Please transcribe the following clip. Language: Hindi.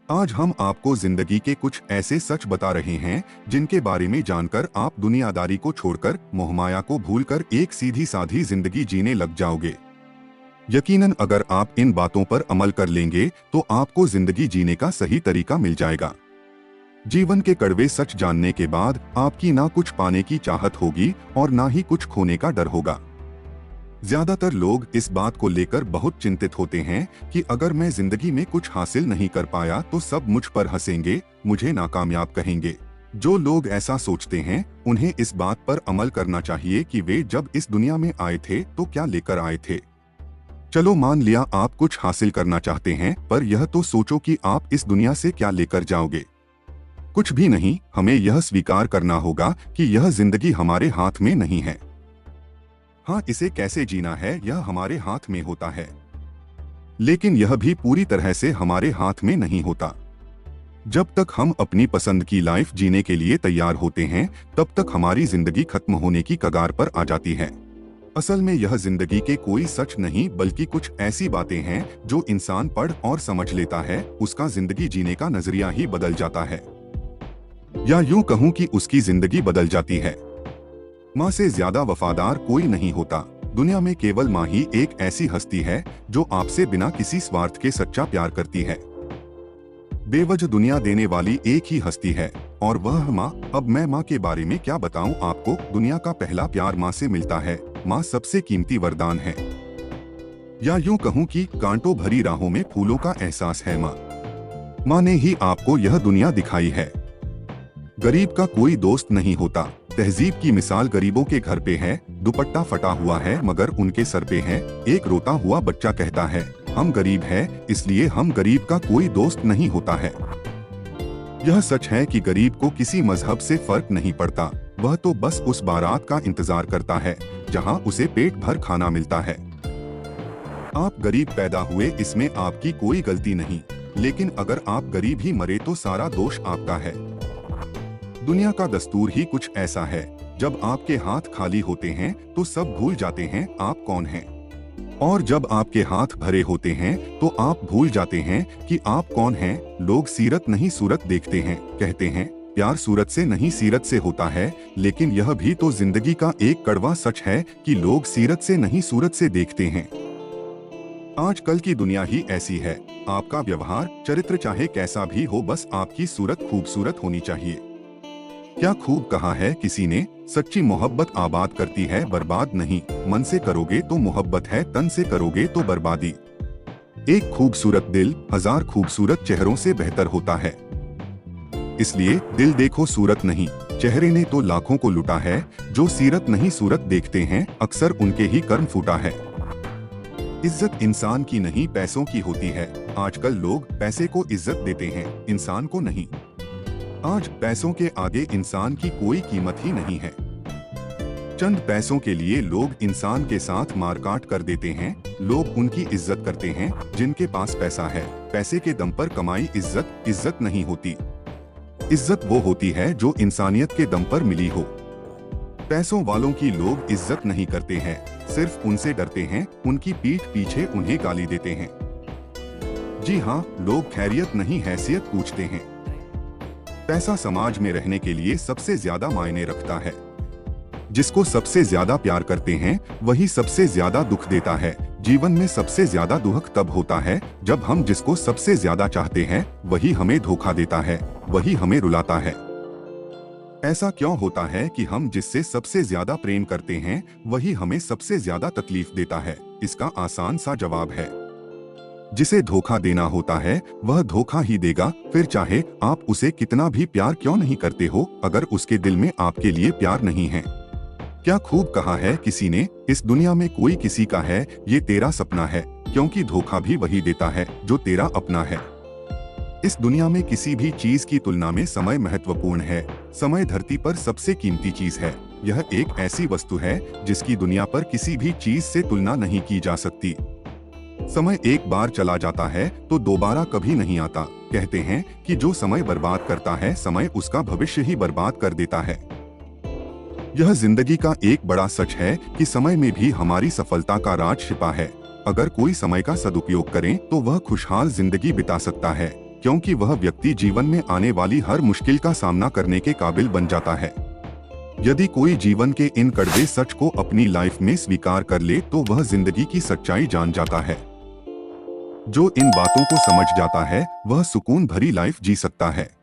आज हम आपको जिंदगी के कुछ ऐसे सच बता रहे हैं जिनके बारे में जानकर आप दुनियादारी को छोड़कर मोहमाया को भूलकर एक सीधी साधी जिंदगी जीने लग जाओगे। यकीनन अगर आप इन बातों पर अमल कर लेंगे तो आपको जिंदगी जीने का सही तरीका मिल जाएगा। जीवन के कड़वे सच जानने के बाद आपकी ना कुछ पाने की चाहत होगी और ना ही कुछ खोने का डर होगा। ज्यादातर लोग इस बात को लेकर बहुत चिंतित होते हैं कि अगर मैं जिंदगी में कुछ हासिल नहीं कर पाया तो सब मुझ पर हंसेंगे, मुझे नाकामयाब कहेंगे। जो लोग ऐसा सोचते हैं उन्हें इस बात पर अमल करना चाहिए कि वे जब इस दुनिया में आए थे तो क्या लेकर आए थे। चलो मान लिया आप कुछ हासिल करना चाहते हैं, पर यह तो सोचो कि आप इस दुनिया से क्या लेकर जाओगे। कुछ भी नहीं। हमें यह स्वीकार करना होगा कि यह जिंदगी हमारे हाथ में नहीं है। हाँ, इसे कैसे जीना है यह हमारे हाथ में होता है, लेकिन यह भी पूरी तरह से हमारे हाथ में नहीं होता। जब तक हम अपनी पसंद की लाइफ जीने के लिए तैयार होते हैं तब तक हमारी जिंदगी खत्म होने की कगार पर आ जाती है। असल में यह जिंदगी के कोई सच नहीं बल्कि कुछ ऐसी बातें हैं जो इंसान पढ़ और समझ लेता है, उसका जिंदगी जीने का नजरिया ही बदल जाता है, या यूं कहूं कि उसकी जिंदगी बदल जाती है। माँ से ज्यादा वफादार कोई नहीं होता। दुनिया में केवल माँ ही एक ऐसी हस्ती है जो आपसे बिना किसी स्वार्थ के सच्चा प्यार करती है। बेवजह दुनिया देने वाली एक ही हस्ती है और वह माँ। अब मैं माँ के बारे में क्या बताऊं आपको। दुनिया का पहला प्यार माँ से मिलता है। माँ सबसे कीमती वरदान है, या यूं कहूं कि कांटों भरी राहों में फूलों का एहसास है माँ। माँ ने ही आपको यह दुनिया दिखाई है। गरीब का कोई दोस्त नहीं होता। तहजीब की मिसाल गरीबों के घर पे है। दुपट्टा फटा हुआ है मगर उनके सर पे है। एक रोता हुआ बच्चा कहता है हम गरीब हैं, इसलिए हम गरीब का कोई दोस्त नहीं होता है। यह सच है कि गरीब को किसी मजहब से फर्क नहीं पड़ता। वह तो बस उस बारात का इंतजार करता है जहां उसे पेट भर खाना मिलता है। आप गरीब पैदा हुए, इसमें आपकी कोई गलती नहीं, लेकिन अगर आप गरीब ही मरे तो सारा दोष आपका है। दुनिया का दस्तूर ही कुछ ऐसा है, जब आपके हाथ खाली होते हैं तो सब भूल जाते हैं आप कौन हैं, और जब आपके हाथ भरे होते हैं तो आप भूल जाते हैं कि आप कौन हैं। लोग सीरत नहीं सूरत देखते हैं। कहते हैं प्यार सूरत से नहीं सीरत से होता है, लेकिन यह भी तो जिंदगी का एक कड़वा सच है कि लोग सीरत से नहीं सूरत से देखते हैं। आजकल की दुनिया ही ऐसी है। आपका व्यवहार चरित्र चाहे कैसा भी हो, बस आपकी सूरत खूबसूरत होनी चाहिए। क्या खूब कहा है किसी ने, सच्ची मोहब्बत आबाद करती है बर्बाद नहीं। मन से करोगे तो मोहब्बत है, तन से करोगे तो बर्बादी। एक खूबसूरत दिल हजार खूबसूरत चेहरों से बेहतर होता है। इसलिए दिल देखो सूरत नहीं। चेहरे ने तो लाखों को लुटा है। जो सीरत नहीं सूरत देखते हैं अक्सर उनके ही कर्म फूटा है। इज्जत इंसान की नहीं पैसों की होती है। आजकल लोग पैसे को इज्जत देते हैं, इंसान को नहीं। आज पैसों के आगे इंसान की कोई कीमत ही नहीं है। चंद पैसों के लिए लोग इंसान के साथ मारकाट कर देते हैं। लोग उनकी इज्जत करते हैं जिनके पास पैसा है। पैसे के दम पर कमाई इज्जत नहीं होती। इज्जत वो होती है जो इंसानियत के दम पर मिली हो। पैसों वालों की लोग इज्जत नहीं करते हैं, सिर्फ उनसे डरते हैं। उनकी पीठ पीछे उन्हें गाली देते हैं। जी हाँ, लोग खैरियत नहीं हैसियत पूछते हैं। पैसा समाज में रहने के लिए सबसे ज्यादा मायने रखता है। जिसको सबसे ज्यादा प्यार करते हैं वही सबसे ज्यादा दुख देता है। जीवन में सबसे ज्यादा दुख तब होता है जब हम जिसको सबसे ज्यादा चाहते हैं वही हमें धोखा देता है, वही हमें रुलाता है। ऐसा क्यों होता है कि हम जिससे सबसे ज्यादा प्रेम करते हैं वही हमें सबसे ज्यादा तकलीफ देता है? इसका आसान सा जवाब है, जिसे धोखा देना होता है वह धोखा ही देगा, फिर चाहे आप उसे कितना भी प्यार क्यों नहीं करते हो, अगर उसके दिल में आपके लिए प्यार नहीं है। क्या खूब कहा है किसी ने, इस दुनिया में कोई किसी का है, ये तेरा सपना है, क्योंकि धोखा भी वही देता है जो तेरा अपना है। इस दुनिया में किसी भी चीज की तुलना में समय महत्वपूर्ण है। समय धरती पर सबसे कीमती चीज है। यह एक ऐसी वस्तु है जिसकी दुनिया पर किसी भी चीज से तुलना नहीं की जा सकती। समय एक बार चला जाता है तो दोबारा कभी नहीं आता। कहते हैं कि जो समय बर्बाद करता है समय उसका भविष्य ही बर्बाद कर देता है। यह जिंदगी का एक बड़ा सच है कि समय में भी हमारी सफलता का राज छिपा है। अगर कोई समय का सदुपयोग करे तो वह खुशहाल जिंदगी बिता सकता है, क्योंकि वह व्यक्ति जीवन में आने वाली हर मुश्किल का सामना करने के काबिल बन जाता है। यदि कोई जीवन के इन कड़वे सच को अपनी लाइफ में स्वीकार कर ले तो वह जिंदगी की सच्चाई जान जाता है। जो इन बातों को समझ जाता है वह सुकून भरी लाइफ जी सकता है।